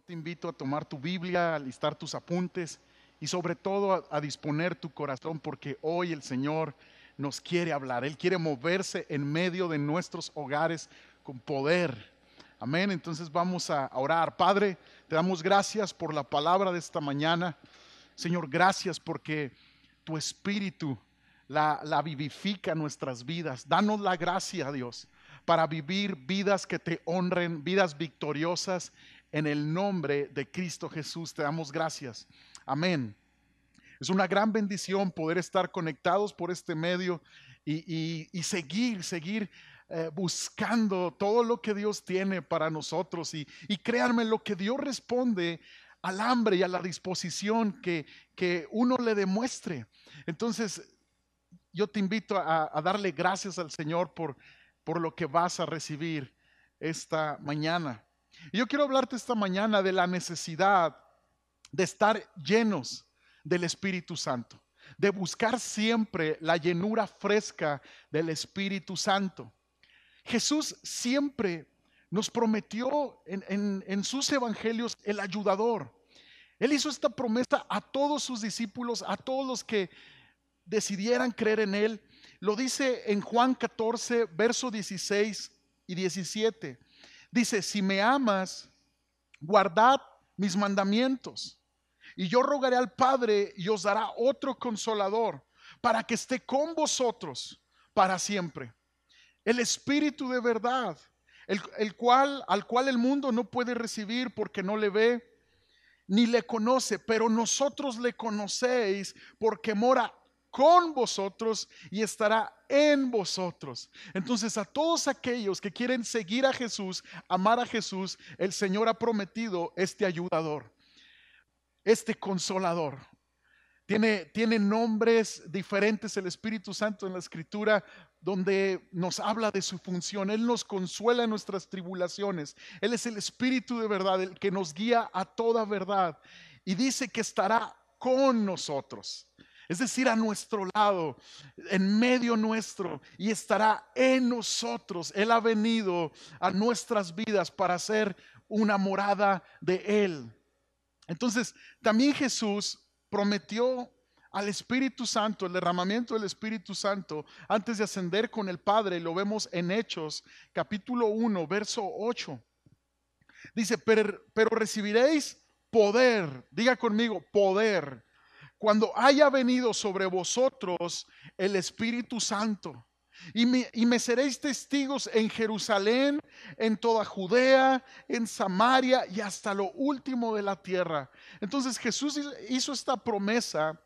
te invito a tomar tu Biblia, a listar tus apuntes y sobre todo a disponer tu corazón porque hoy el Señor nos quiere hablar. Él quiere moverse en medio de nuestros hogares con poder. Amén. Entonces vamos a orar. Padre, te damos gracias por la palabra de esta mañana. Señor, gracias porque tu Espíritu la vivifica en nuestras vidas. Danos la gracia, Dios, para vivir vidas que te honren, vidas victoriosas. En el nombre de Cristo Jesús te damos gracias. Amén. Es una gran bendición poder estar conectados por este medio y seguir buscando todo lo que Dios tiene para nosotros. Y créanme, lo que Dios responde al hambre y a la disposición que uno le demuestre. Entonces, yo te invito a darle gracias al Señor por lo que vas a recibir esta mañana. Y yo quiero hablarte esta mañana de la necesidad de estar llenos del Espíritu Santo, de buscar siempre la llenura fresca del Espíritu Santo. Jesús siempre nos prometió en sus evangelios el ayudador. Él hizo esta promesa a todos sus discípulos, a todos los que decidieran creer en Él. Lo dice en Juan 14, verso 16 y 17. Dice: si me amas, guardad mis mandamientos. Y yo rogaré al Padre y os dará otro consolador para que esté con vosotros para siempre. El Espíritu de verdad, al cual el mundo no puede recibir porque no le ve ni le conoce, pero nosotros le conocéis porque mora con vosotros y estará en vosotros. Entonces, a todos aquellos que quieren seguir a Jesús, amar a Jesús, el Señor ha prometido este ayudador, este consolador. Tiene nombres diferentes el Espíritu Santo en la Escritura, donde nos habla de su función. Él nos consuela en nuestras tribulaciones. Él es el Espíritu de verdad, el que nos guía a toda verdad. Y dice que estará con nosotros, es decir, a nuestro lado, en medio nuestro, y estará en nosotros. Él ha venido a nuestras vidas para ser una morada de Él. Entonces, también Jesús prometió al Espíritu Santo, el derramamiento del Espíritu Santo, antes de ascender con el Padre. Lo vemos en Hechos, capítulo 1, verso 8. Dice: pero recibiréis poder, diga conmigo, poder, cuando haya venido sobre vosotros el Espíritu Santo. Y me seréis testigos en Jerusalén, en toda Judea, en Samaria y hasta lo último de la tierra. Entonces Jesús hizo esta promesa,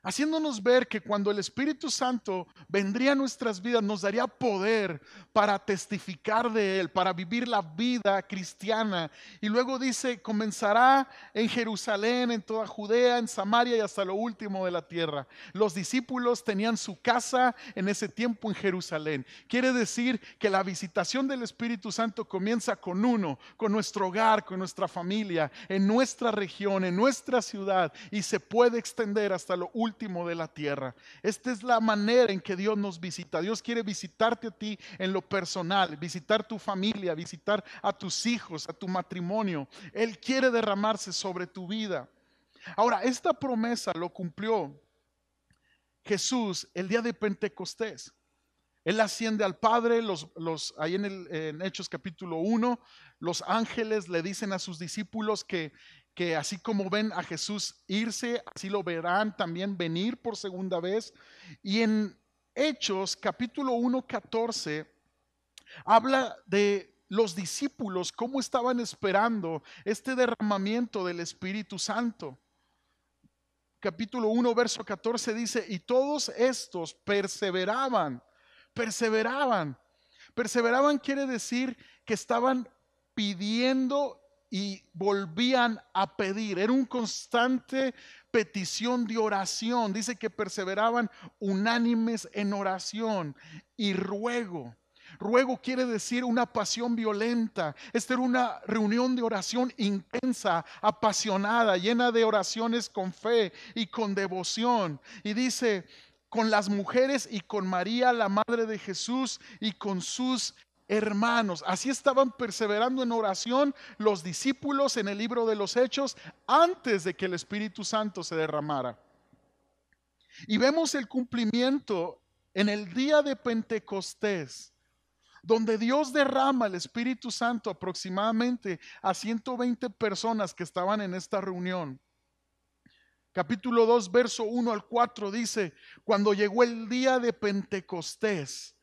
haciéndonos ver que cuando el Espíritu Santo vendría a nuestras vidas, nos daría poder para testificar de Él, para vivir la vida cristiana. Y luego dice: comenzará en Jerusalén, en toda Judea, en Samaria y hasta lo último de la tierra. Los discípulos tenían su casa en ese tiempo en Jerusalén. Quiere decir que la visitación del Espíritu Santo comienza con uno, con nuestro hogar, con nuestra familia, en nuestra región, en nuestra ciudad, y se puede extender hasta lo último de la tierra. Esta es la manera en que Dios nos visita. Dios quiere visitarte a ti en lo personal, visitar tu familia, visitar a tus hijos, a tu matrimonio. Él quiere derramarse sobre tu vida. Ahora, esta promesa lo cumplió Jesús el día de Pentecostés. Él asciende al Padre, ahí en Hechos capítulo 1, los ángeles le dicen a sus discípulos que así como ven a Jesús irse, así lo verán también venir por segunda vez. Y en Hechos capítulo 1, 14, habla de los discípulos, cómo estaban esperando este derramamiento del Espíritu Santo. Capítulo 1, verso 14 dice: y todos estos perseveraban. Perseveraban quiere decir que estaban pidiendo y volvían a pedir. Era un constante petición de oración. Dice que perseveraban unánimes en oración y ruego. Ruego quiere decir una pasión violenta. Esta era una reunión de oración intensa, apasionada, llena de oraciones con fe y con devoción. Y dice: con las mujeres y con María, la madre de Jesús, y con sus hermanos. Así estaban perseverando en oración los discípulos en el libro de los Hechos antes de que el Espíritu Santo se derramara. Y vemos el cumplimiento en el día de Pentecostés, donde Dios derrama el Espíritu Santo aproximadamente a 120 personas que estaban en esta reunión. Capítulo 2, verso 1 al 4 dice: cuando llegó el día de Pentecostés,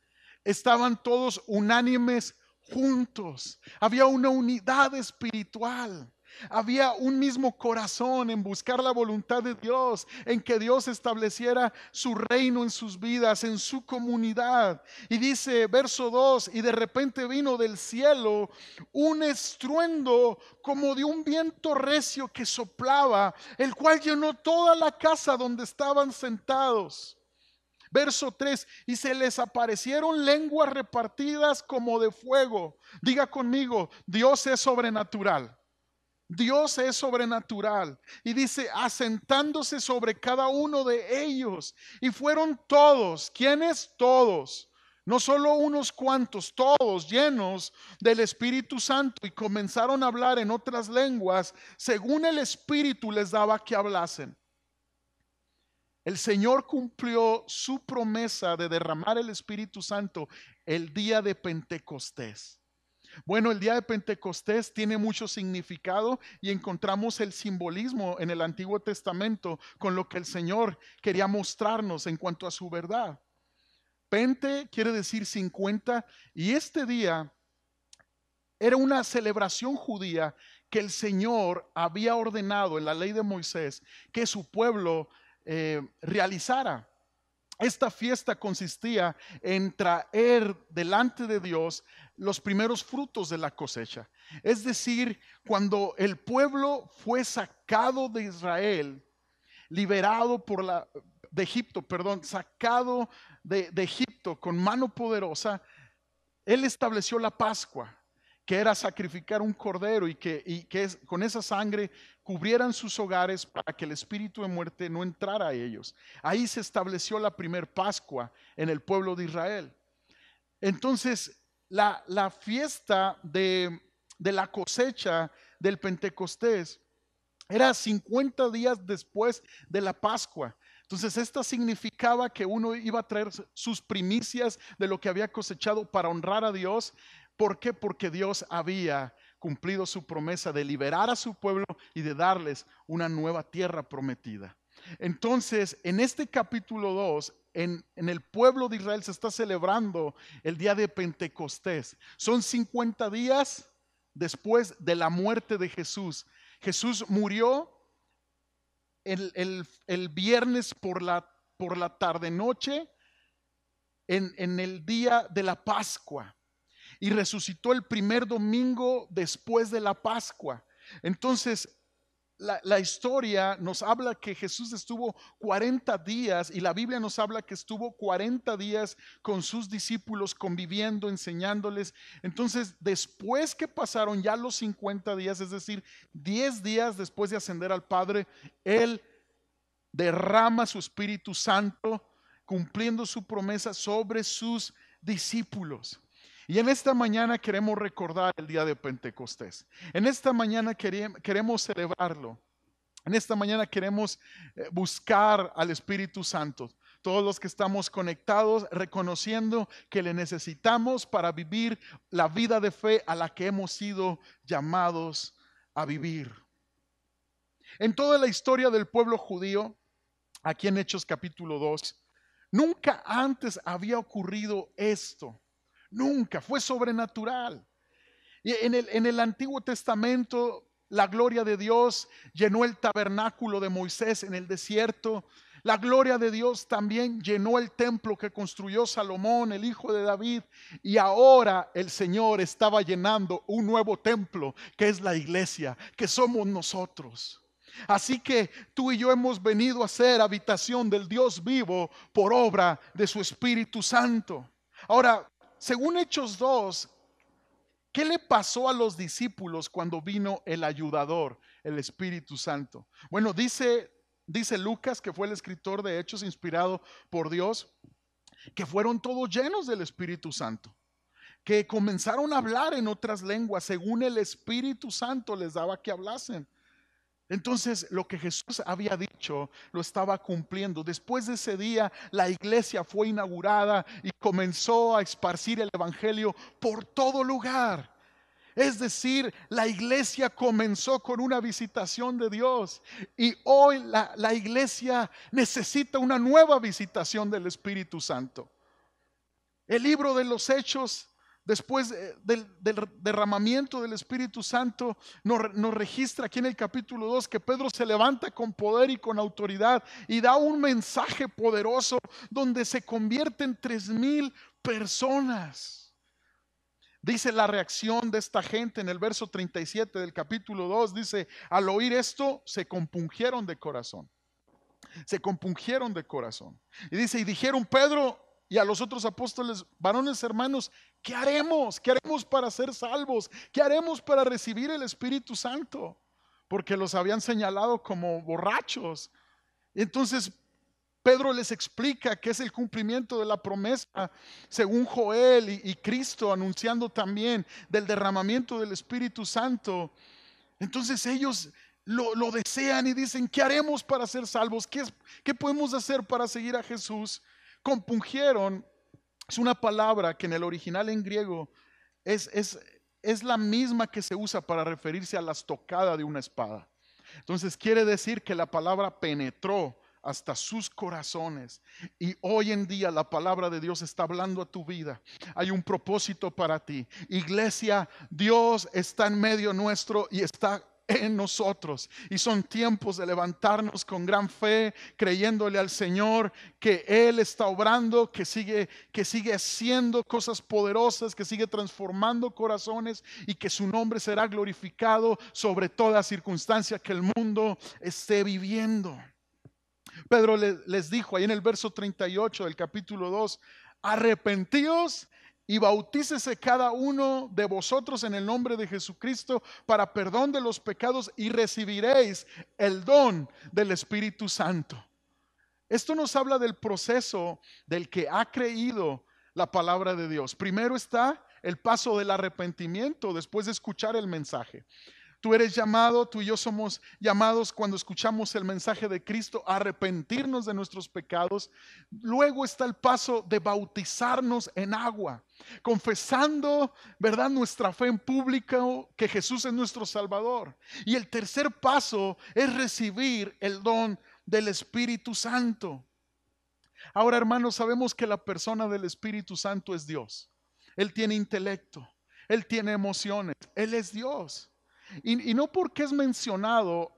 estaban todos unánimes juntos. Había una unidad espiritual. Había un mismo corazón en buscar la voluntad de Dios, en que Dios estableciera su reino en sus vidas, en su comunidad. Y dice verso 2: y de repente vino del cielo un estruendo como de un viento recio que soplaba, el cual llenó toda la casa donde estaban sentados. Verso 3: y se les aparecieron lenguas repartidas como de fuego. Diga conmigo: Dios es sobrenatural. Dios es sobrenatural. Y dice: asentándose sobre cada uno de ellos. Y fueron todos. ¿Quiénes? Todos. No solo unos cuantos, todos llenos del Espíritu Santo, y comenzaron a hablar en otras lenguas según el Espíritu les daba que hablasen. El Señor cumplió su promesa de derramar el Espíritu Santo el día de Pentecostés. Bueno, el día de Pentecostés tiene mucho significado y encontramos el simbolismo en el Antiguo Testamento con lo que el Señor quería mostrarnos en cuanto a su verdad. Pente quiere decir 50, y este día era una celebración judía que el Señor había ordenado en la ley de Moisés que su pueblo realizara. Esta fiesta consistía en traer delante de Dios los primeros frutos de la cosecha. Es decir, cuando el pueblo fue sacado de Israel, liberado de Egipto, sacado de Egipto con mano poderosa, Él estableció la Pascua, que era sacrificar un cordero y que con esa sangre cubrieran sus hogares para que el espíritu de muerte no entrara a ellos. Ahí se estableció la primer Pascua en el pueblo de Israel. Entonces, la fiesta de la cosecha del Pentecostés era 50 días después de la Pascua. Entonces, esta significaba que uno iba a traer sus primicias de lo que había cosechado para honrar a Dios. ¿Por qué? Porque Dios había cumplido su promesa de liberar a su pueblo y de darles una nueva tierra prometida. Entonces, en este capítulo 2, en el pueblo de Israel se está celebrando el día de Pentecostés. Son 50 días después de la muerte de Jesús. Jesús murió el viernes por la tarde noche en el día de la Pascua, y resucitó el primer domingo después de la Pascua. Entonces, la historia nos habla que Jesús estuvo 40 días, y la Biblia nos habla que estuvo 40 días con sus discípulos conviviendo, enseñándoles. Entonces, después que pasaron ya los 50 días, es decir, 10 días después de ascender al Padre, Él derrama su Espíritu Santo, cumpliendo su promesa sobre sus discípulos. Y en esta mañana queremos recordar el día de Pentecostés. En esta mañana queremos celebrarlo. En esta mañana queremos buscar al Espíritu Santo. Todos los que estamos conectados, reconociendo que le necesitamos para vivir la vida de fe a la que hemos sido llamados a vivir. En toda la historia del pueblo judío, aquí en Hechos capítulo 2, nunca antes había ocurrido esto. Nunca, fue sobrenatural. Y en el Antiguo Testamento, la gloria de Dios llenó el tabernáculo de Moisés en el desierto. La gloria de Dios también llenó el templo que construyó Salomón, el hijo de David. Y ahora el Señor estaba llenando un nuevo templo, que es la iglesia, que somos nosotros. Así que tú y yo hemos venido a ser habitación del Dios vivo por obra de su Espíritu Santo. Ahora, según Hechos 2, ¿qué le pasó a los discípulos cuando vino el ayudador, el Espíritu Santo? Bueno, dice Lucas, que fue el escritor de Hechos inspirado por Dios, que fueron todos llenos del Espíritu Santo. que comenzaron a hablar en otras lenguas según el Espíritu Santo les daba que hablasen. Entonces, lo que Jesús había dicho lo estaba cumpliendo. Después de ese día, la iglesia fue inaugurada y comenzó a esparcir el evangelio por todo lugar. Es decir, la iglesia comenzó con una visitación de Dios y hoy la iglesia necesita una nueva visitación del Espíritu Santo. El libro de los Hechos, después del derramamiento del Espíritu Santo, nos registra aquí en el capítulo 2 que Pedro se levanta con poder y con autoridad y da un mensaje poderoso donde se convierten 3,000 personas. Dice la reacción de esta gente en el verso 37 del capítulo 2, dice, al oír esto se compungieron de corazón. Se compungieron de corazón. Y dice, y dijeron Pedro y a los otros apóstoles, varones hermanos, ¿qué haremos? ¿Qué haremos para ser salvos? ¿Qué haremos para recibir el Espíritu Santo? Porque los habían señalado como borrachos. Entonces Pedro les explica que es el cumplimiento de la promesa según Joel y Cristo anunciando también del derramamiento del Espíritu Santo. Entonces ellos lo desean y dicen, ¿qué haremos para ser salvos? ¿Qué podemos hacer para seguir a Jesús? Compungieron es una palabra que en el original en griego es la misma que se usa para referirse a la estocada de una espada. Entonces quiere decir que la palabra penetró hasta sus corazones. Y hoy en día la palabra de Dios está hablando a tu vida. Hay un propósito para ti. Iglesia, Dios está en medio nuestro y está en nosotros. Y son tiempos de levantarnos con gran fe, creyéndole al Señor que Él está obrando, que sigue haciendo cosas poderosas, que sigue transformando corazones y que su nombre será glorificado sobre toda circunstancia que el mundo esté viviendo. Pedro les dijo ahí en el verso 38 del capítulo 2, arrepentíos y bautícese cada uno de vosotros en el nombre de Jesucristo para perdón de los pecados y recibiréis el don del Espíritu Santo. Esto nos habla del proceso del que ha creído la palabra de Dios. Primero está el paso del arrepentimiento después de escuchar el mensaje. Tú eres llamado, tú y yo somos llamados cuando escuchamos el mensaje de Cristo a arrepentirnos de nuestros pecados. Luego está el paso de bautizarnos en agua, confesando, ¿verdad?, nuestra fe en público, que Jesús es nuestro Salvador. Y el tercer paso es recibir el don del Espíritu Santo. Ahora, hermanos, sabemos que la persona del Espíritu Santo es Dios. Él tiene intelecto, Él tiene emociones, Él es Dios. Y no porque es mencionado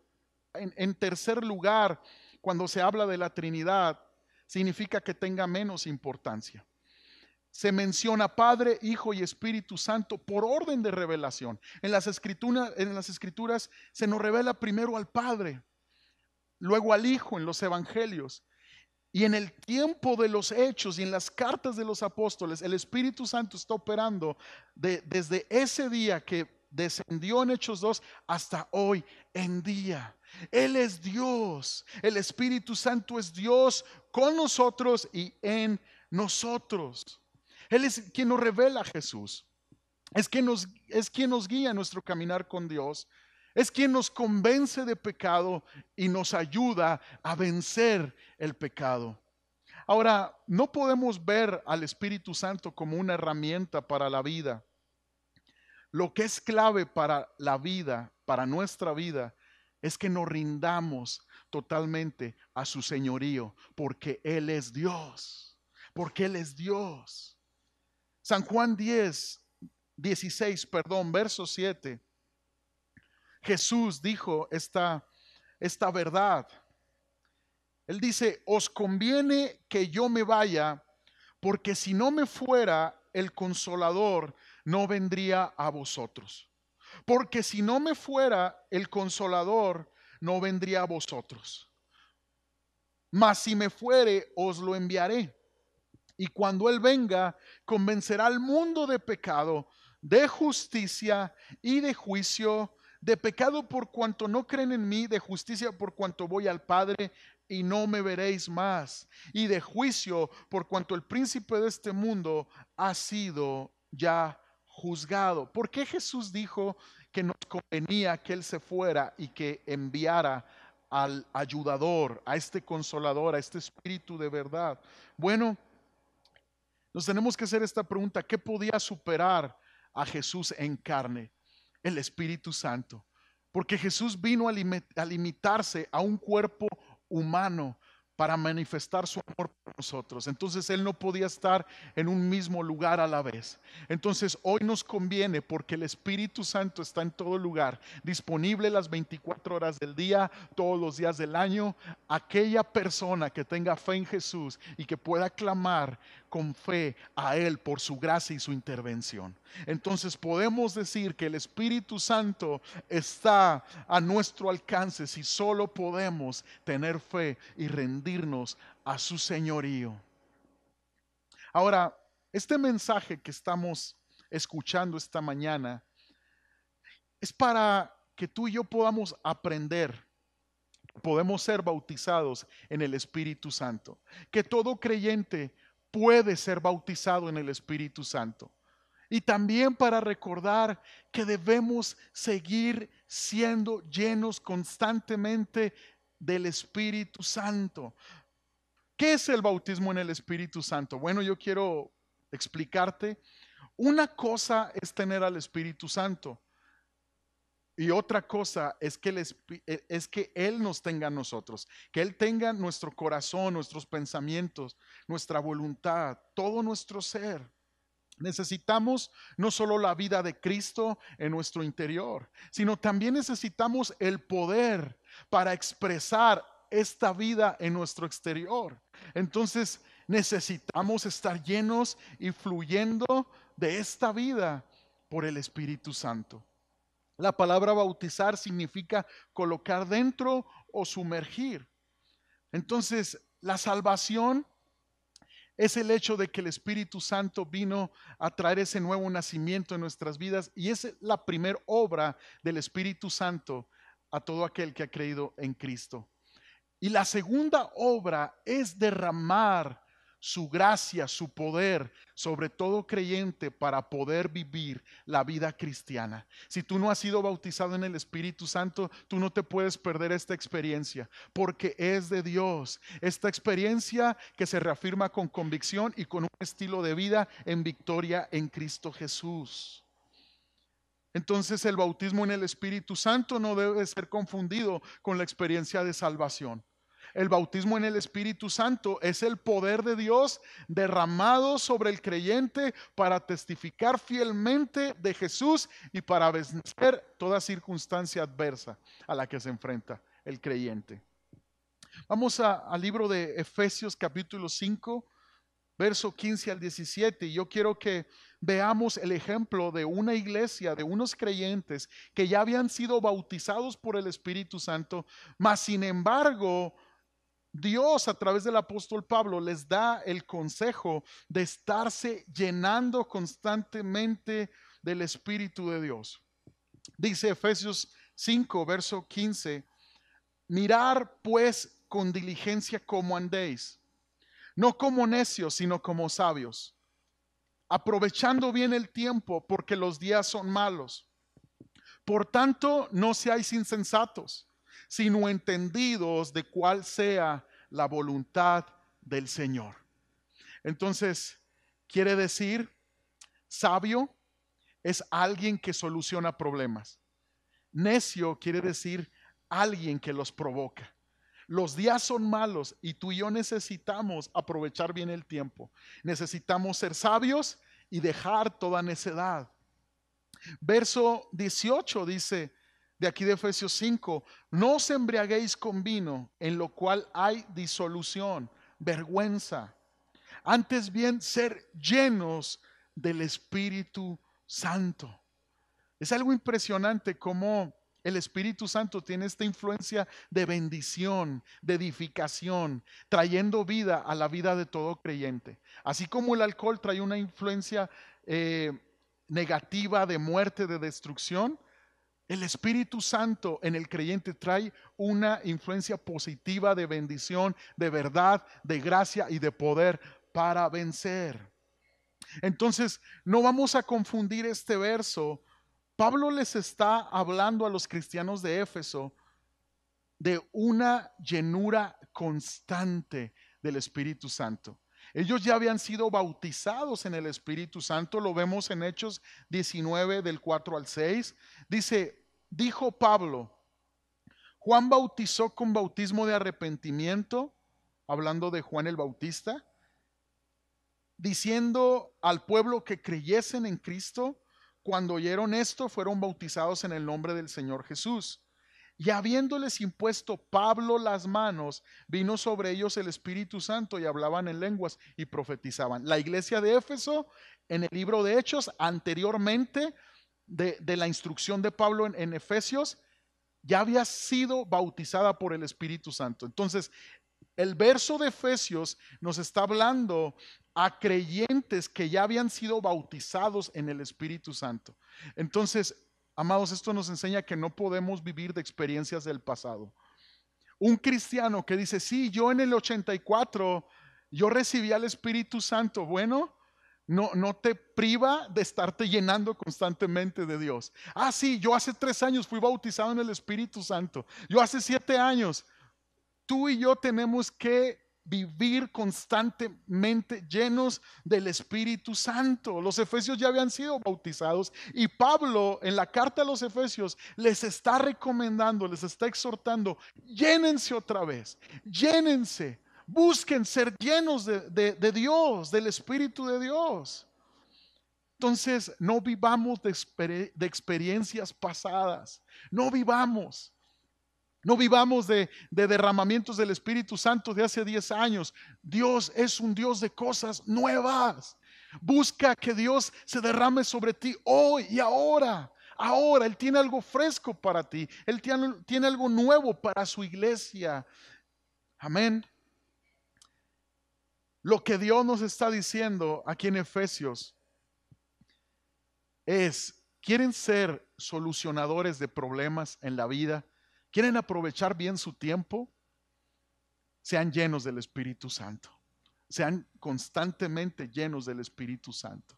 en tercer lugar cuando se habla de la Trinidad, significa que tenga menos importancia. Se menciona Padre, Hijo y Espíritu Santo por orden de revelación. En las escrituras se nos revela primero al Padre, luego al Hijo en los evangelios. Y en el tiempo de los hechos y en las cartas de los apóstoles, el Espíritu Santo está operando desde ese día que descendió en Hechos 2 hasta hoy en día. Él es Dios. El Espíritu Santo es Dios con nosotros y en nosotros. Él es quien nos revela a Jesús. Es quien nos guía en nuestro caminar con Dios. Es quien nos convence de pecado y nos ayuda a vencer el pecado. Ahora, no podemos ver al Espíritu Santo como una herramienta para la vida. Lo que es clave para la vida, para nuestra vida, es que nos rindamos totalmente a su señorío, porque Él es Dios, porque Él es Dios. San Juan 16, verso 7. Jesús dijo esta verdad. Él dice, os conviene que yo me vaya, porque si no me fuera, el Consolador no vendría a vosotros. Porque si no me fuera, el Consolador no vendría a vosotros. Mas si me fuere, os lo enviaré. Y cuando Él venga, convencerá al mundo de pecado, de justicia y de juicio. De pecado por cuanto no creen en mí, de justicia por cuanto voy al Padre y no me veréis más, y de juicio por cuanto el príncipe de este mundo ha sido ya juzgado. ¿Por qué Jesús dijo que nos convenía que Él se fuera y que enviara al ayudador, a este consolador, a este espíritu de verdad? Bueno, nos tenemos que hacer esta pregunta: ¿qué podía superar a Jesús en carne? El Espíritu Santo. Porque Jesús vino a limitarse a un cuerpo humano para manifestar su amor por nosotros. Entonces Él no podía estar en un mismo lugar a la vez. Entonces hoy nos conviene, porque el Espíritu Santo está en todo lugar, disponible las 24 horas del día, todos los días del año. Aquella persona que tenga fe en Jesús y que pueda clamar con fe a Él por su gracia y su intervención. Entonces podemos decir que el Espíritu Santo está a nuestro alcance si solo podemos tener fe y rendirnos a su señorío. Ahora, este mensaje que estamos escuchando esta mañana es para que tú y yo podamos aprender. Podemos ser bautizados en el Espíritu Santo. Que todo creyente puede ser bautizado en el Espíritu Santo. Y también para recordar que debemos seguir siendo llenos constantemente del Espíritu Santo. ¿Qué es el bautismo en el Espíritu Santo? Bueno, yo quiero explicarte. Una cosa es tener al Espíritu Santo. Y otra cosa es que Él nos tenga a nosotros, que Él tenga nuestro corazón, nuestros pensamientos, nuestra voluntad, todo nuestro ser. Necesitamos no solo la vida de Cristo en nuestro interior, sino también necesitamos el poder para expresar esta vida en nuestro exterior. Entonces necesitamos estar llenos y fluyendo de esta vida por el Espíritu Santo. La palabra bautizar significa colocar dentro o sumergir. Entonces, la salvación es el hecho de que el Espíritu Santo vino a traer ese nuevo nacimiento en nuestras vidas, y es la primera obra del Espíritu Santo a todo aquel que ha creído en Cristo. Y la segunda obra es derramar su gracia, su poder sobre todo creyente para poder vivir la vida cristiana. Si tú no has sido bautizado en el Espíritu Santo, tú no te puedes perder esta experiencia, porque es de Dios. Esta experiencia que se reafirma con convicción y con un estilo de vida en victoria en Cristo Jesús. Entonces el bautismo en el Espíritu Santo no debe ser confundido con la experiencia de salvación. El bautismo en el Espíritu Santo es el poder de Dios derramado sobre el creyente para testificar fielmente de Jesús y para vencer toda circunstancia adversa a la que se enfrenta el creyente. Vamos al libro de Efesios capítulo 5, verso 15 al 17. Y yo quiero que veamos el ejemplo de una iglesia, de unos creyentes que ya habían sido bautizados por el Espíritu Santo, mas sin embargo Dios a través del apóstol Pablo les da el consejo de estarse llenando constantemente del Espíritu de Dios. Dice Efesios 5, verso 15: mirar pues con diligencia cómo andéis, no como necios, sino como sabios, aprovechando bien el tiempo, porque los días son malos. Por tanto, no seáis insensatos, sino entendidos de cuál sea la voluntad del Señor. Entonces, quiere decir, sabio es alguien que soluciona problemas. Necio quiere decir alguien que los provoca. Los días son malos y tú y yo necesitamos aprovechar bien el tiempo. Necesitamos ser sabios y dejar toda necedad. Verso 18 dice de aquí de Efesios 5: no os embriaguéis con vino, en lo cual hay disolución, vergüenza. Antes bien, ser llenos del Espíritu Santo. Es algo impresionante cómo el Espíritu Santo tiene esta influencia de bendición, de edificación, trayendo vida a la vida de todo creyente. Así como el alcohol trae una influencia negativa de muerte, de destrucción, el Espíritu Santo en el creyente trae una influencia positiva de bendición, de verdad, de gracia y de poder para vencer. Entonces, no vamos a confundir este verso. Pablo les está hablando a los cristianos de Éfeso de una llenura constante del Espíritu Santo. Ellos ya habían sido bautizados en el Espíritu Santo, lo vemos en Hechos 19 del 4 al 6. Dice, dijo Pablo, Juan bautizó con bautismo de arrepentimiento, hablando de Juan el Bautista, diciendo al pueblo que creyesen en Cristo. Cuando oyeron esto, fueron bautizados en el nombre del Señor Jesús. Y habiéndoles impuesto Pablo las manos, vino sobre ellos el Espíritu Santo y hablaban en lenguas y profetizaban. La iglesia de Éfeso, en el libro de Hechos, anteriormente de la instrucción de Pablo en Efesios, ya había sido bautizada por el Espíritu Santo. Entonces, el verso de Efesios nos está hablando a creyentes que ya habían sido bautizados en el Espíritu Santo. Entonces, amados, esto nos enseña que no podemos vivir de experiencias del pasado. Un cristiano que dice, sí, yo en el 84, yo recibí al Espíritu Santo, bueno, no te priva de estarte llenando constantemente de Dios. Ah, sí, yo hace 3 años fui bautizado en el Espíritu Santo. Yo hace 7 años. Tú y yo tenemos que vivir constantemente llenos del Espíritu Santo. Los efesios ya habían sido bautizados y Pablo en la carta a los efesios les está recomendando, les está exhortando, llénense otra vez, llénense, busquen ser llenos de Dios, del Espíritu de Dios. Entonces, no vivamos de experiencias pasadas, no vivamos. No vivamos de derramamientos del Espíritu Santo de hace 10 años. Dios es un Dios de cosas nuevas. Busca que Dios se derrame sobre ti hoy y ahora. Ahora Él tiene algo fresco para ti. Él tiene algo nuevo para su iglesia. Amén. Lo que Dios nos está diciendo aquí en Efesios es, ¿quieren ser solucionadores de problemas en la vida? ¿Quieren aprovechar bien su tiempo? Sean llenos del Espíritu Santo. Sean constantemente llenos del Espíritu Santo.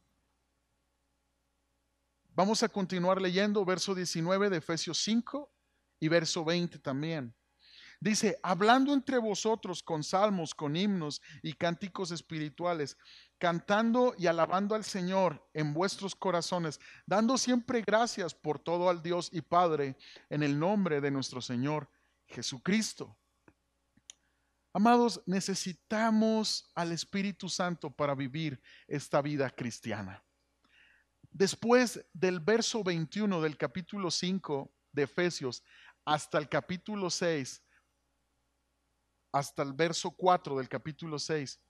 Vamos a continuar leyendo verso 19 de Efesios 5 y verso 20 también. Dice, hablando entre vosotros con salmos, con himnos y cánticos espirituales, cantando y alabando al Señor en vuestros corazones, dando siempre gracias por todo al Dios y Padre en el nombre de nuestro Señor Jesucristo. Amados, necesitamos al Espíritu Santo para vivir esta vida cristiana. Después del verso 21 del capítulo 5 de Efesios hasta el capítulo 6, hasta el verso 4 del capítulo 6,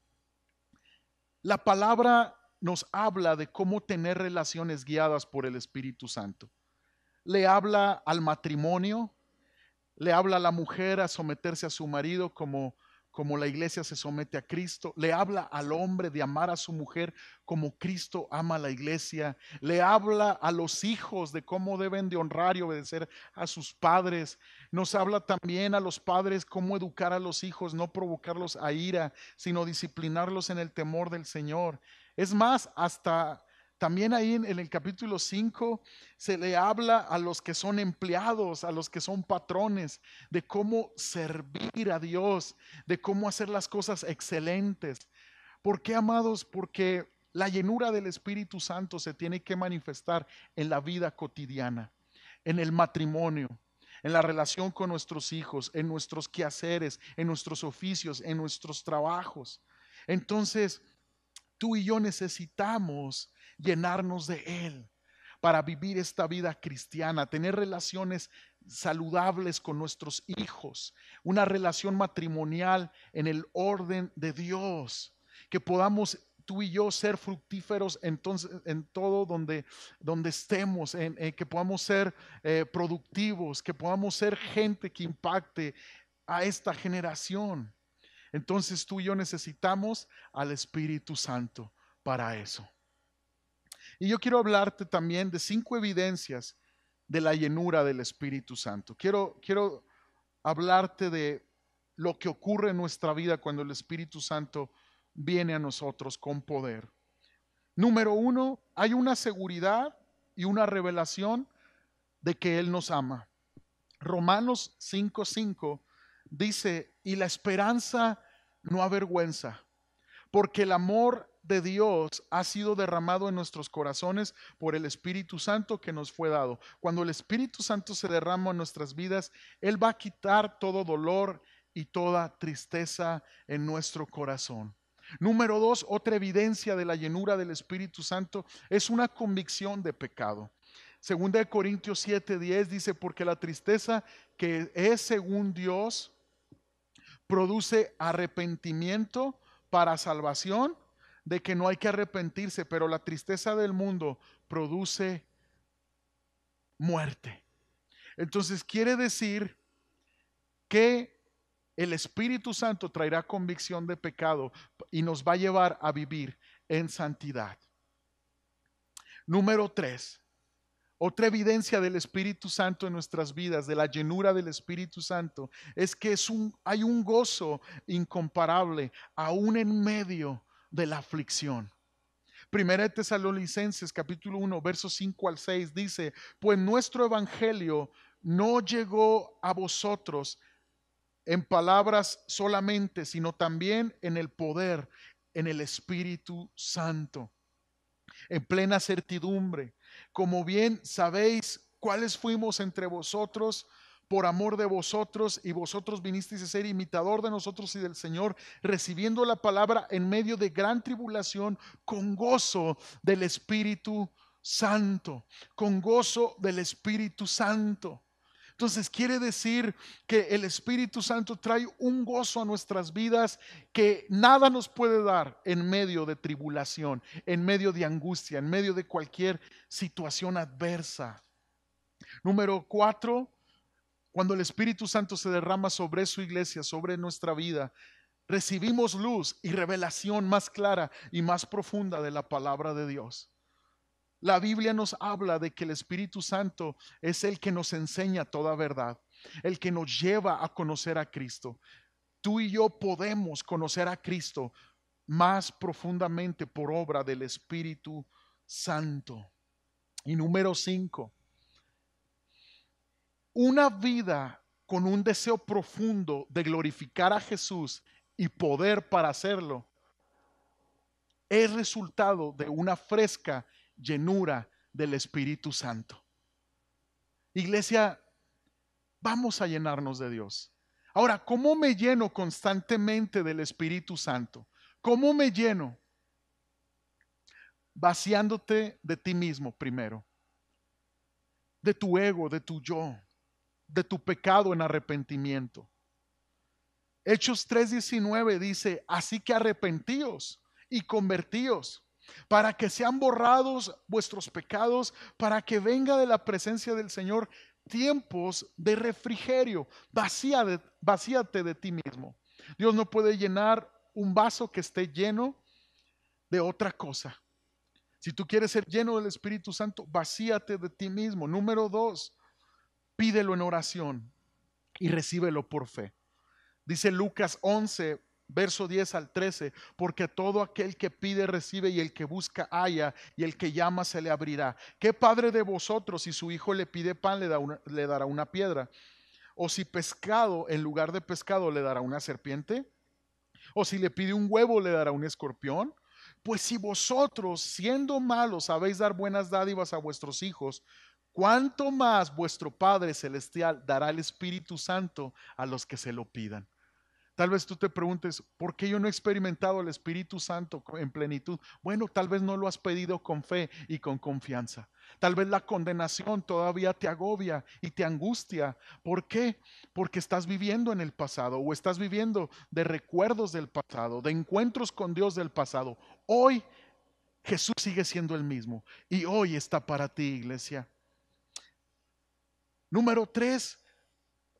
la palabra nos habla de cómo tener relaciones guiadas por el Espíritu Santo. Le habla al matrimonio, le habla a la mujer a someterse a su marido como la iglesia se somete a Cristo. Le habla al hombre de amar a su mujer como Cristo ama a la iglesia. Le habla a los hijos de cómo deben de honrar y obedecer a sus padres. Nos habla también a los padres cómo educar a los hijos, no provocarlos a ira, sino disciplinarlos en el temor del Señor. Es más, hasta también ahí en el capítulo 5 se le habla a los que son empleados, a los que son patrones, de cómo servir a Dios, de cómo hacer las cosas excelentes. ¿Por qué, amados? Porque la llenura del Espíritu Santo se tiene que manifestar en la vida cotidiana, en el matrimonio, en la relación con nuestros hijos, en nuestros quehaceres, en nuestros oficios, en nuestros trabajos. Entonces, tú y yo necesitamos llenarnos de Él para vivir esta vida cristiana, tener relaciones saludables con nuestros hijos, una relación matrimonial en el orden de Dios, que podamos tú y yo ser fructíferos entonces en todo donde estemos, que podamos ser productivos, que podamos ser gente que impacte a esta generación. Entonces tú y yo necesitamos al Espíritu Santo para eso. Y yo quiero hablarte también de 5 evidencias de la llenura del Espíritu Santo. Quiero hablarte de lo que ocurre en nuestra vida cuando el Espíritu Santo viene a nosotros con poder. Número uno, hay una seguridad y una revelación de que Él nos ama. Romanos 5:5 dice, y la esperanza no avergüenza, porque el amor de Dios ha sido derramado en nuestros corazones por el Espíritu Santo que nos fue dado. Cuando el Espíritu Santo se derrama en nuestras vidas, Él va a quitar todo dolor y toda tristeza en nuestro corazón. Número dos, otra evidencia de la llenura del Espíritu Santo es una convicción de pecado. Segunda de Corintios 7:10 dice, porque la tristeza que es según Dios produce arrepentimiento para salvación, de que no hay que arrepentirse, pero la tristeza del mundo produce muerte. Entonces quiere decir que el Espíritu Santo traerá convicción de pecado y nos va a llevar a vivir en santidad. Número 3. Otra evidencia del Espíritu Santo en nuestras vidas, de la llenura del Espíritu Santo, es que hay un gozo incomparable aún en medio de la aflicción. Primera de Tesalonicenses capítulo 1 versos 5 al 6 dice, pues nuestro evangelio no llegó a vosotros en palabras solamente, sino también en el poder, en el Espíritu Santo, en plena certidumbre, como bien sabéis cuáles fuimos entre vosotros por amor de vosotros, y vosotros vinisteis a ser imitador de nosotros y del Señor, recibiendo la palabra en medio de gran tribulación, con gozo del Espíritu Santo, con gozo del Espíritu Santo. Entonces quiere decir que el Espíritu Santo trae un gozo a nuestras vidas que nada nos puede dar en medio de tribulación, en medio de angustia, en medio de cualquier situación adversa. Número 4, cuando el Espíritu Santo se derrama sobre su iglesia, sobre nuestra vida, recibimos luz y revelación más clara y más profunda de la palabra de Dios. La Biblia nos habla de que el Espíritu Santo es el que nos enseña toda verdad, el que nos lleva a conocer a Cristo. Tú y yo podemos conocer a Cristo más profundamente por obra del Espíritu Santo. Y número 5, una vida con un deseo profundo de glorificar a Jesús y poder para hacerlo es resultado de una fresca llenura del Espíritu Santo. Iglesia, vamos a llenarnos de Dios. Ahora, ¿cómo me lleno constantemente del Espíritu Santo? ¿Cómo me lleno? Vaciándote de ti mismo primero, de tu ego, de tu yo, de tu pecado en arrepentimiento. Hechos 3:19 dice, así que arrepentíos y convertíos, para que sean borrados vuestros pecados, para que venga de la presencia del Señor tiempos de refrigerio. Vacíate de ti mismo. Dios no puede llenar un vaso que esté lleno de otra cosa. Si tú quieres ser lleno del Espíritu Santo, vacíate de ti mismo. Número 2, pídelo en oración y recíbelo por fe. Dice Lucas 11, verso 10 al 13, porque todo aquel que pide recibe, y el que busca halla, y el que llama se le abrirá. ¿Qué padre de vosotros, si su hijo le pide pan, le dará una piedra? ¿O si pescado, en lugar de pescado, le dará una serpiente? ¿O si le pide un huevo, le dará un escorpión? Pues si vosotros, siendo malos, sabéis dar buenas dádivas a vuestros hijos, ¿cuánto más vuestro Padre Celestial dará el Espíritu Santo a los que se lo pidan? Tal vez tú te preguntes, ¿por qué yo no he experimentado el Espíritu Santo en plenitud? Bueno, tal vez no lo has pedido con fe y con confianza. Tal vez la condenación todavía te agobia y te angustia. ¿Por qué? Porque estás viviendo en el pasado, o estás viviendo de recuerdos del pasado, de encuentros con Dios del pasado. Hoy Jesús sigue siendo el mismo y hoy está para ti, iglesia. Número 3.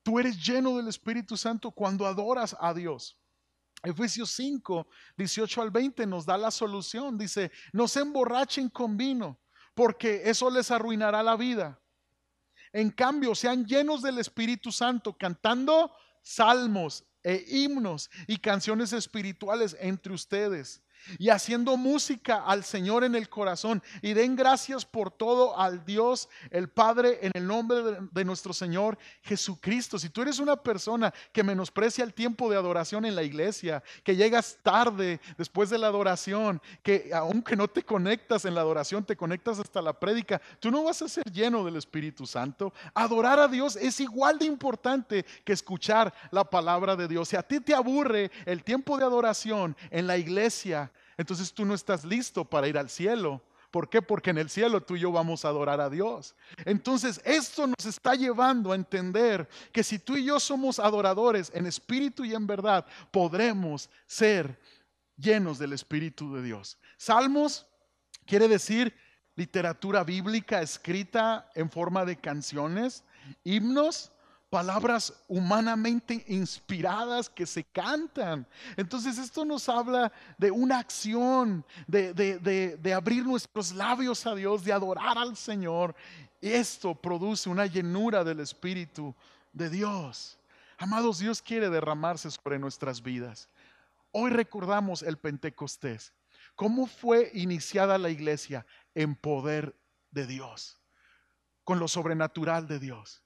Tú eres lleno del Espíritu Santo cuando adoras a Dios. Efesios 5, 18 al 20 nos da la solución. Dice, no se emborrachen con vino, porque eso les arruinará la vida. En cambio, sean llenos del Espíritu Santo, cantando salmos e himnos y canciones espirituales entre ustedes, y haciendo música al Señor en el corazón, y den gracias por todo al Dios el Padre en el nombre de nuestro Señor Jesucristo. Si tú eres una persona que menosprecia el tiempo de adoración en la iglesia, que llegas tarde después de la adoración, que aunque no te conectas en la adoración, te conectas hasta la prédica, tú no vas a ser lleno del Espíritu Santo. Adorar a Dios es igual de importante que escuchar la palabra de Dios. Si a ti te aburre el tiempo de adoración en la iglesia, entonces tú no estás listo para ir al cielo. ¿Por qué? Porque en el cielo tú y yo vamos a adorar a Dios. Entonces esto nos está llevando a entender que si tú y yo somos adoradores en espíritu y en verdad, podremos ser llenos del Espíritu de Dios. Salmos quiere decir literatura bíblica escrita en forma de canciones, himnos, palabras humanamente inspiradas que se cantan. Entonces esto nos habla de una acción, de abrir nuestros labios a Dios, de adorar al Señor. Y esto produce una llenura del Espíritu de Dios. Amados, Dios quiere derramarse sobre nuestras vidas. Hoy recordamos el Pentecostés. ¿Cómo fue iniciada la iglesia? En poder de Dios, con lo sobrenatural de Dios.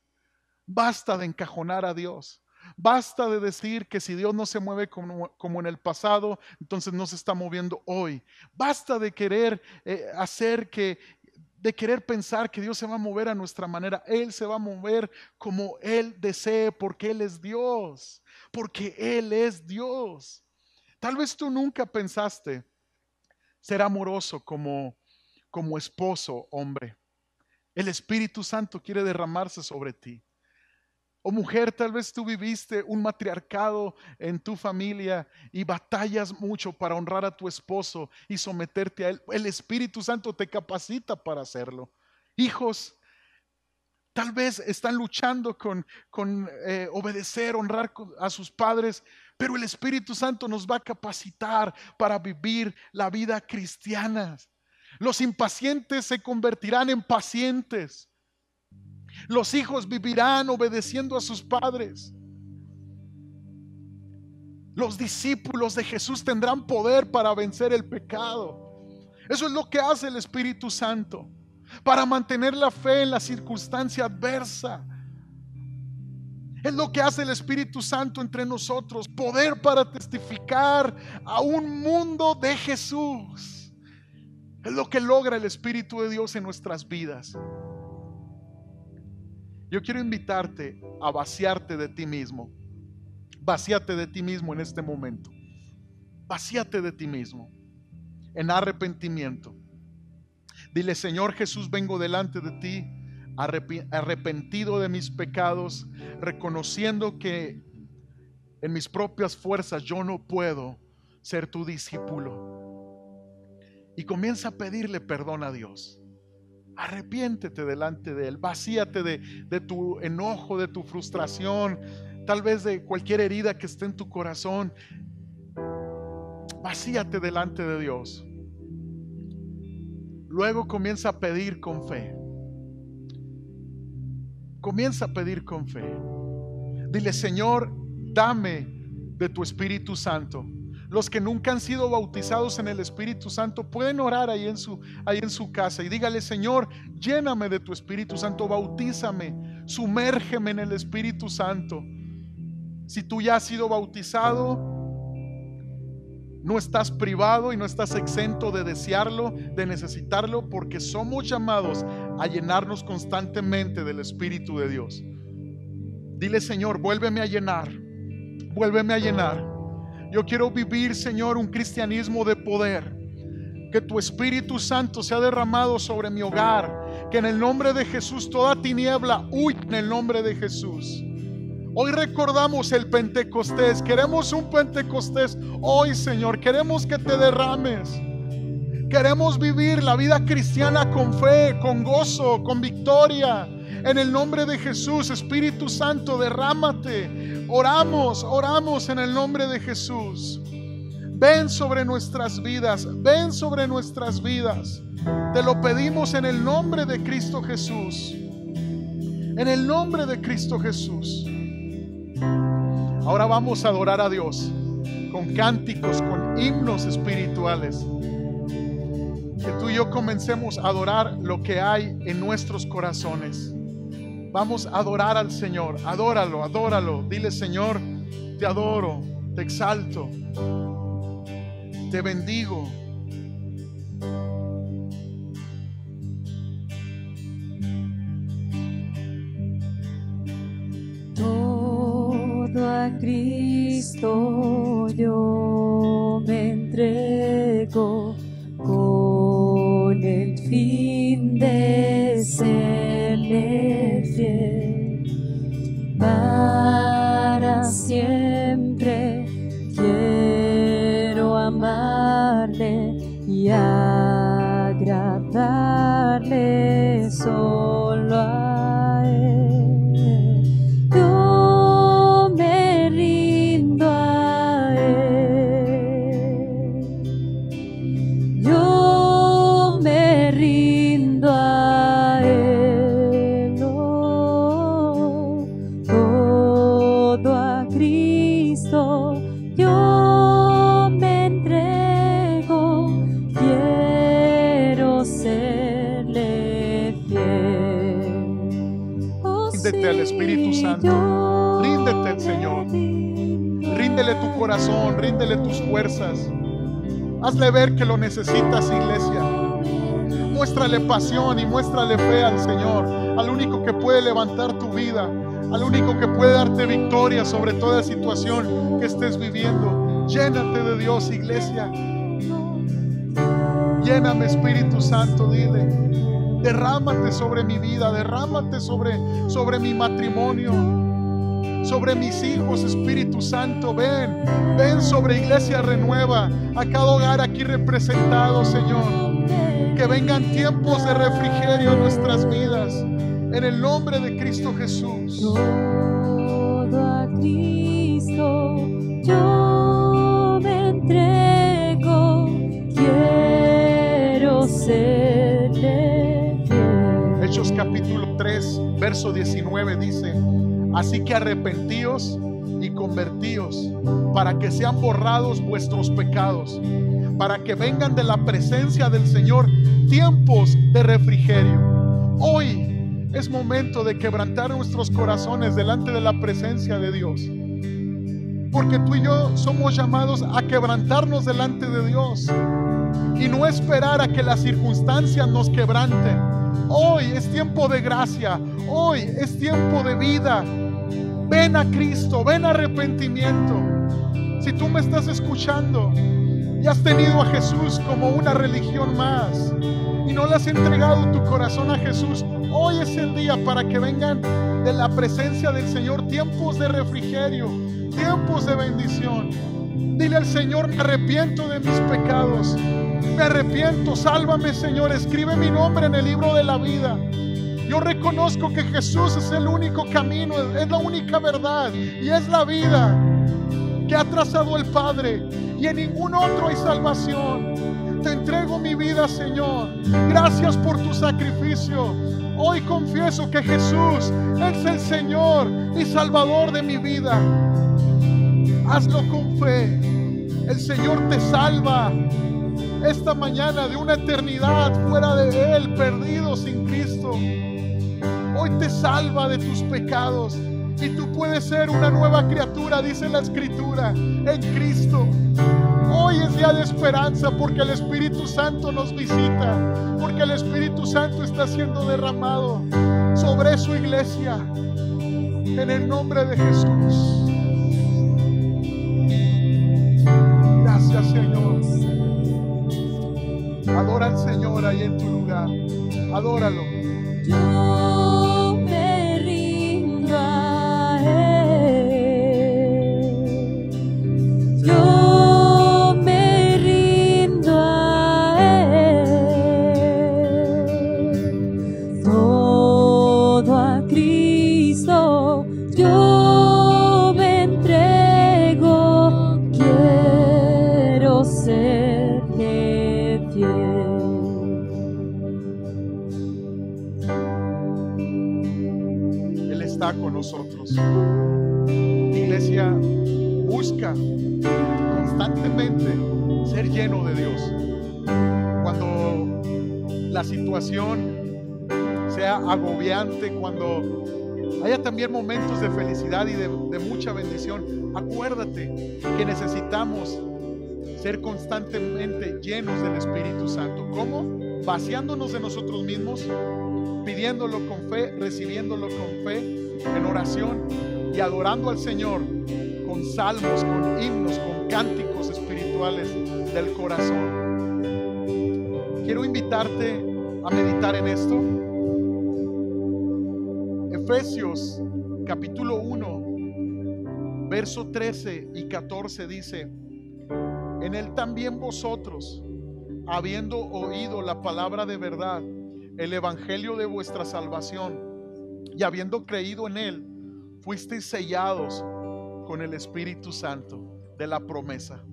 Basta de encajonar a Dios. Basta de decir que si Dios no se mueve como en el pasado, entonces no se está moviendo hoy. Basta de querer de querer pensar que Dios se va a mover a nuestra manera. Él se va a mover como Él desee, porque Él es Dios. Porque Él es Dios. Tal vez tú nunca pensaste ser amoroso como esposo, hombre. El Espíritu Santo quiere derramarse sobre ti. O mujer, tal vez tú viviste un matriarcado en tu familia y batallas mucho para honrar a tu esposo y someterte a él. El Espíritu Santo te capacita para hacerlo. Hijos, tal vez están luchando con obedecer, honrar a sus padres, pero el Espíritu Santo nos va a capacitar para vivir la vida cristiana. Los impacientes se convertirán en pacientes. Los hijos vivirán obedeciendo a sus padres. Los discípulos de Jesús tendrán poder para vencer el pecado. Eso es lo que hace el Espíritu Santo, para mantener la fe en la circunstancia adversa. Es lo que hace el Espíritu Santo entre nosotros, poder para testificar a un mundo de Jesús. Es lo que logra el Espíritu de Dios en nuestras vidas. Yo quiero invitarte a vaciarte de ti mismo. Vacíate de ti mismo en este momento. Vacíate de ti mismo en arrepentimiento. Dile: Señor Jesús, vengo delante de ti arrepentido de mis pecados, reconociendo que en mis propias fuerzas yo no puedo ser tu discípulo. Y comienza a pedirle perdón a Dios. Arrepiéntete delante de Él. Vacíate de tu enojo, de tu frustración, tal vez de cualquier herida que esté en tu corazón. Vacíate delante de Dios. Luego comienza a pedir con fe. Comienza a pedir con fe. Dile: Señor, dame de tu Espíritu Santo. Los que nunca han sido bautizados en el Espíritu Santo pueden orar ahí en su casa y dígale: Señor, lléname de tu Espíritu Santo, bautízame, sumérgeme en el Espíritu Santo. Si tú ya has sido bautizado, no estás privado y no estás exento de desearlo, de necesitarlo, porque somos llamados a llenarnos constantemente del Espíritu de Dios. Dile: Señor, vuélveme a llenar, vuélveme a llenar. Yo quiero vivir, Señor, un cristianismo de poder. Que tu Espíritu Santo sea derramado sobre mi hogar. Que en el nombre de Jesús toda tiniebla huya en el nombre de Jesús. Hoy recordamos el Pentecostés. Queremos un Pentecostés hoy, Señor. Queremos que te derrames. Queremos vivir la vida cristiana con fe, con gozo, con victoria. En el nombre de Jesús, Espíritu Santo, derrámate. Oramos en el nombre de Jesús. Ven sobre nuestras vidas, ven sobre nuestras vidas. Te lo pedimos en el nombre de Cristo Jesús. En el nombre de Cristo Jesús. Ahora vamos a adorar a Dios. con cánticos, con himnos espirituales. Que tú y yo comencemos a adorar lo que hay en nuestros corazones. Vamos a adorar al Señor. Adóralo, adóralo. Dile: Señor, te adoro, te exalto, te bendigo. Todo a Cristo yo me entrego, con el fin de serle fiel. Para siempre quiero amarle y agradarle solo a Él. Yo me rindo a Él. Yo me rindo a Él. Oh, todo a Cristo yo me entrego. Quiero serle fiel. Oh, Ríndete al Espíritu Santo. Ríndete al Señor. Ríndele tu corazón, ríndele tus fuerzas. Hazle ver que lo necesitas, iglesia. Muéstrale pasión y muéstrale fe al Señor, al único que puede levantar tu vida, al único que puede darte victoria sobre toda situación que estés viviendo. Llénate de Dios, iglesia. Lléname, Espíritu Santo, dile. Derrámate sobre mi vida, derrámate sobre mi matrimonio, sobre mis hijos, Espíritu Santo. Ven sobre Iglesia Renueva, a cada hogar aquí representado, Señor. Que vengan tiempos de refrigerio en nuestras vidas, en el nombre de Cristo Jesús. Todo a Cristo yo me entrego. Quiero serle fiel. Hechos capítulo 3, verso 19 dice: así que arrepentíos y convertíos, para que sean borrados vuestros pecados, para que vengan de la presencia del Señor tiempos de refrigerio. Hoy es momento de quebrantar nuestros corazones delante de la presencia de Dios, porque tú y yo somos llamados a quebrantarnos delante de Dios y no esperar a que las circunstancias nos quebranten. Hoy es tiempo de gracia, hoy es tiempo de vida. Ven a Cristo, ven a arrepentimiento. Si tú me estás escuchando y has tenido a Jesús como una religión más y no le has entregado tu corazón a Jesús, hoy es el día para que vengan de la presencia del Señor tiempos de refrigerio, tiempos de bendición. Dile al Señor: me arrepiento de mis pecados, me arrepiento, sálvame, Señor, escribe mi nombre en el libro de la vida. Yo reconozco que Jesús es el único camino, es la única verdad y es la vida que ha trazado el Padre, y en ningún otro hay salvación. Te entrego mi vida, Señor. Gracias por tu sacrificio. Hoy confieso que Jesús es el Señor y Salvador de mi vida. Hazlo con fe. El Señor te salva esta mañana de una eternidad fuera de Él, perdido sin Cristo. Hoy te salva de tus pecados y tú puedes ser una nueva criatura, dice la Escritura, en Cristo. Hoy es día de esperanza porque el Espíritu Santo nos visita, porque el Espíritu Santo está siendo derramado sobre su iglesia, en el nombre de Jesús. Gracias, Señor. Adora al Señor ahí en tu lugar. Adóralo. Yo me rindo a Él. Yo me rindo a Él. Todo a Cristo yo me entrego. Quiero serle fiel. Está con nosotros. Iglesia, Busca constantemente ser lleno de Dios. Cuando la situación sea agobiante, cuando haya también momentos de felicidad y de mucha bendición, acuérdate que necesitamos ser constantemente llenos del Espíritu Santo. ¿Cómo? Vaciándonos de nosotros mismos, pidiéndolo con fe, recibiéndolo con fe, en oración y adorando al Señor con salmos, con himnos, con cánticos espirituales del corazón. Quiero invitarte a meditar en esto. Efesios capítulo 1, verso 13 y 14 dice: en él también vosotros, habiendo oído la palabra de verdad, el evangelio de vuestra salvación, y habiendo creído en él, fuisteis sellados con el Espíritu Santo de la promesa,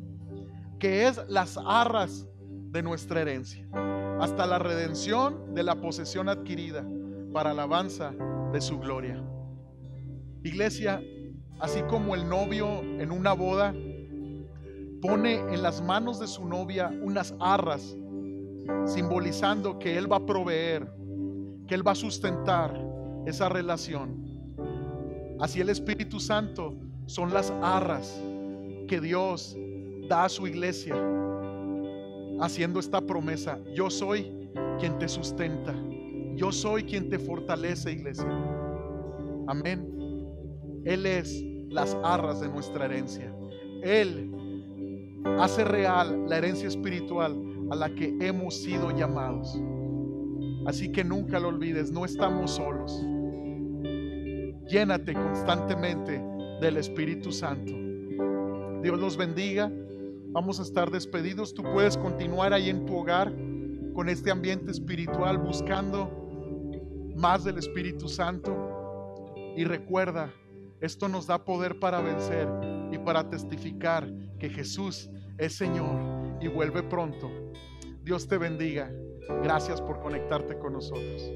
que es las arras de nuestra herencia, hasta la redención de la posesión adquirida, para alabanza de su gloria. Iglesia, así como el novio en una boda pone en las manos de su novia unas arras, simbolizando que él va a proveer, que él va a sustentar esa relación, así el Espíritu Santo son las arras que Dios da a su iglesia, haciendo esta promesa: yo soy quien te sustenta, yo soy quien te fortalece, iglesia. Amén. Él es las arras de nuestra herencia. Él hace real la herencia espiritual a la que hemos sido llamados. Así que nunca lo olvides, no estamos solos. Llénate constantemente del Espíritu Santo. Dios los bendiga. Vamos a estar despedidos. Tú puedes continuar ahí en tu hogar con este ambiente espiritual, buscando más del Espíritu Santo. Y recuerda, esto nos da poder para vencer y para testificar que Jesús es Señor y vuelve pronto. Dios te bendiga. Gracias por conectarte con nosotros.